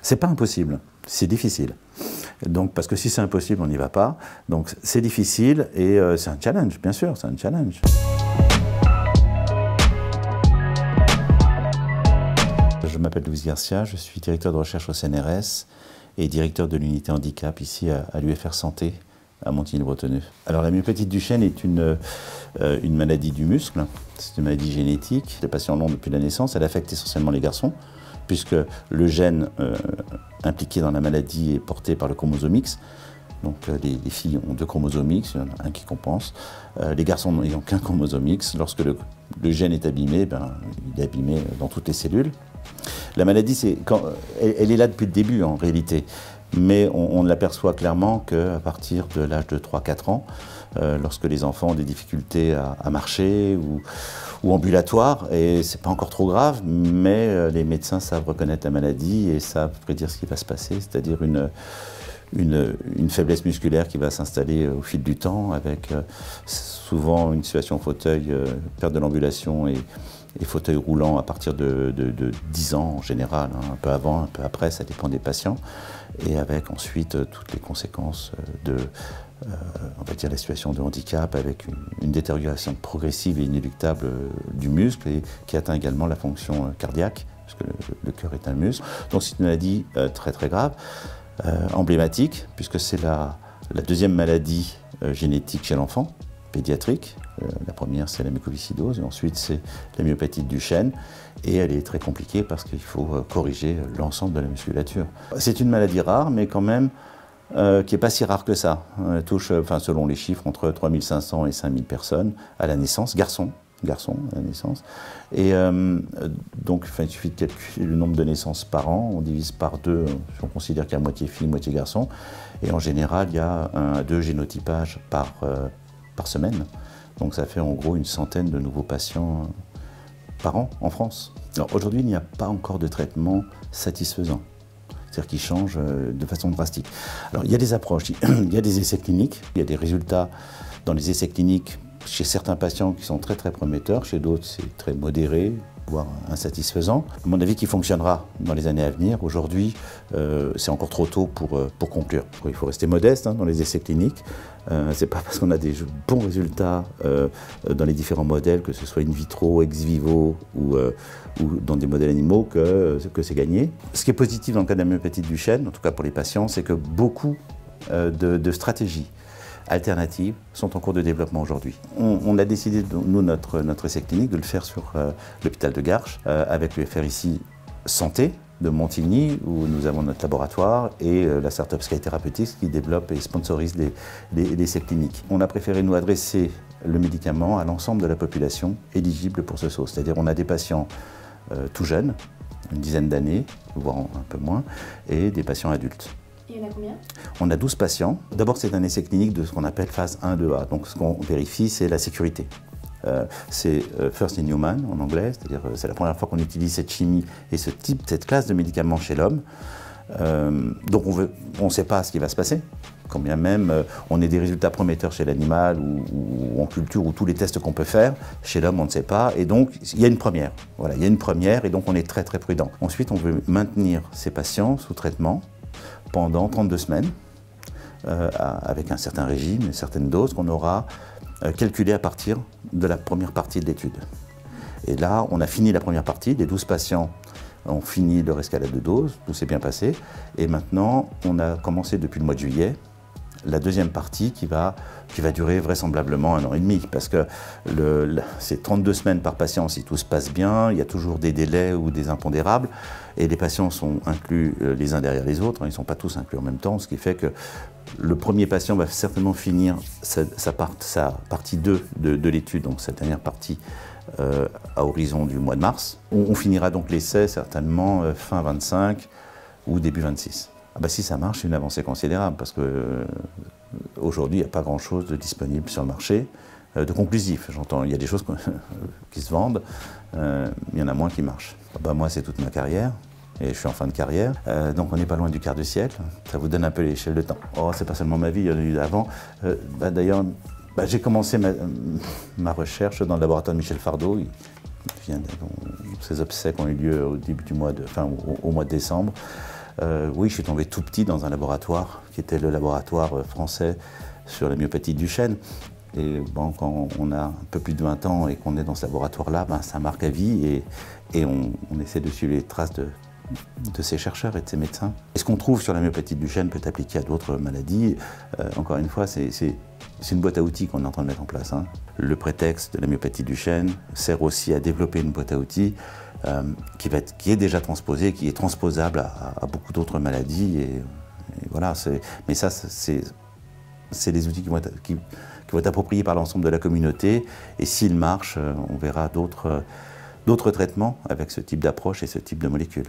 C'est pas impossible, c'est difficile. Donc, parce que si c'est impossible, on n'y va pas. Donc c'est difficile et c'est un challenge, bien sûr, c'est un challenge. Je m'appelle Louis Garcia, je suis directeur de recherche au CNRS et directeur de l'unité handicap ici à l'UFR Santé à Montigny-le-Bretonneux. Alors la myopathie de Duchenne est une maladie du muscle, c'est une maladie génétique. Les patients l'ont depuis la naissance, elle affecte essentiellement les garçons, puisque le gène impliqué dans la maladie est porté par le chromosome X. Donc les filles ont 2 chromosomes X, il y en a un qui compense. Les garçons n'ayant qu'un chromosome X, lorsque le gène est abîmé, il est abîmé dans toutes les cellules. La maladie, elle est là depuis le début en réalité, mais on l'aperçoit clairement qu'à partir de l'âge de 3-4 ans, lorsque les enfants ont des difficultés à marcher ou ambulatoires, et c'est pas encore trop grave, mais les médecins savent reconnaître la maladie et savent prédire ce qui va se passer, c'est-à-dire une faiblesse musculaire qui va s'installer au fil du temps, avec souvent une situation au fauteuil, perte de l'ambulation et fauteuil roulant à partir de 10 ans en général, hein, un peu avant, un peu après, ça dépend des patients, et avec ensuite toutes les conséquences de, on va dire, la situation de handicap, avec une détérioration progressive et inéluctable du muscle, et qui atteint également la fonction cardiaque, parce que le cœur est un muscle. Donc c'est une maladie très très grave, emblématique, puisque c'est la deuxième maladie génétique chez l'enfant, pédiatrique. La première, c'est la mucoviscidose, et ensuite, c'est la myopathie de Duchenne. Et elle est très compliquée parce qu'il faut corriger l'ensemble de la musculature. C'est une maladie rare, mais quand même qui n'est pas si rare que ça. Elle touche, selon les chiffres, entre 3500 et 5000 personnes à la naissance, garçons à la naissance. Et donc, il suffit de calculer le nombre de naissances par an, on divise par 2, on considère qu'il y a moitié filles, moitié garçons. Et en général, il y a 1 à 2 génotypages par semaine. Donc ça fait en gros une centaine de nouveaux patients par an en France. Alors aujourd'hui, il n'y a pas encore de traitement satisfaisant, c'est-à-dire qui change de façon drastique. Alors il y a des approches, il y a des essais cliniques, il y a des résultats dans les essais cliniques chez certains patients qui sont très très prometteurs, chez d'autres c'est très modéré, voire insatisfaisant. À mon avis, qui fonctionnera dans les années à venir. Aujourd'hui, c'est encore trop tôt pour conclure. Il faut rester modeste dans les essais cliniques. C'est pas parce qu'on a des bons résultats dans les différents modèles, que ce soit in vitro, ex vivo ou dans des modèles animaux, que c'est gagné. Ce qui est positif dans le cas de la myopathie de Duchenne, en tout cas pour les patients, c'est que beaucoup de stratégies alternatives sont en cours de développement aujourd'hui. On a décidé, nous, notre essai clinique, de le faire sur l'hôpital de Garches, avec l'UFR ici Santé de Montigny, où nous avons notre laboratoire, et la start-up Sky Therapeutics qui développe et sponsorise les essais cliniques. On a préféré nous adresser le médicament à l'ensemble de la population éligible pour ce saut. C'est-à-dire on a des patients tout jeunes, une dizaine d'années, voire un peu moins, et des patients adultes. Il y en a combien? On a 12 patients. D'abord, c'est un essai clinique de ce qu'on appelle phase 1-2A. Donc, ce qu'on vérifie, c'est la sécurité. C'est first in human en anglais, c'est-à-dire c'est la première fois qu'on utilise cette chimie et cette classe de médicaments chez l'homme. Donc, on ne sait pas ce qui va se passer. Quand bien même on ait des résultats prometteurs chez l'animal ou en culture, ou tous les tests qu'on peut faire, chez l'homme on ne sait pas, et donc il y a une première. Voilà, il y a une première, et donc on est très très prudent. Ensuite, on veut maintenir ces patients sous traitement pendant 32 semaines, avec un certain régime, une certaine dose qu'on aura calculée à partir de la première partie de l'étude. Et là, on a fini la première partie, les 12 patients ont fini leur escalade de dose, tout s'est bien passé, et maintenant, on a commencé depuis le mois de juillet la deuxième partie qui va durer vraisemblablement 1 an et demi, parce que c'est 32 semaines par patient si tout se passe bien, il y a toujours des délais ou des impondérables, et les patients sont inclus les uns derrière les autres, ils ne sont pas tous inclus en même temps, ce qui fait que le premier patient va certainement finir sa partie 2 de l'étude, donc cette dernière partie à horizon du mois de mars. On finira donc l'essai certainement fin 25 ou début 26. Si ça marche, c'est une avancée considérable, parce qu'aujourd'hui, il n'y a pas grand-chose de disponible sur le marché, de conclusif. J'entends, il y a des choses qui se vendent, il y en a moins qui marchent. Moi, c'est toute ma carrière, et je suis en fin de carrière, donc on n'est pas loin du quart de siècle. Ça vous donne un peu l'échelle de temps. Oh, c'est pas seulement ma vie, il y en a eu avant. D'ailleurs, j'ai commencé ma recherche dans le laboratoire de Michel Fardot. Ses obsèques ont eu lieu au début du mois au mois de décembre. Oui, je suis tombé tout petit dans un laboratoire qui était le laboratoire français sur la myopathie de Duchenne. Et bon, quand on a un peu plus de 20 ans et qu'on est dans ce laboratoire-là, ben, ça marque à vie et on essaie de suivre les traces de ces chercheurs et de ces médecins. Et ce qu'on trouve sur la myopathie de Duchenne peut appliquer à d'autres maladies. Encore une fois, c'est une boîte à outils qu'on est en train de mettre en place. Hein. Le prétexte de la myopathie de Duchenne sert aussi à développer une boîte à outils qui est déjà transposée, qui est transposable à beaucoup d'autres maladies. Et voilà, mais ça, c'est des outils qui vont être appropriés par l'ensemble de la communauté. Et s'ils marchent, on verra d'autres traitements avec ce type d'approche et ce type de molécules.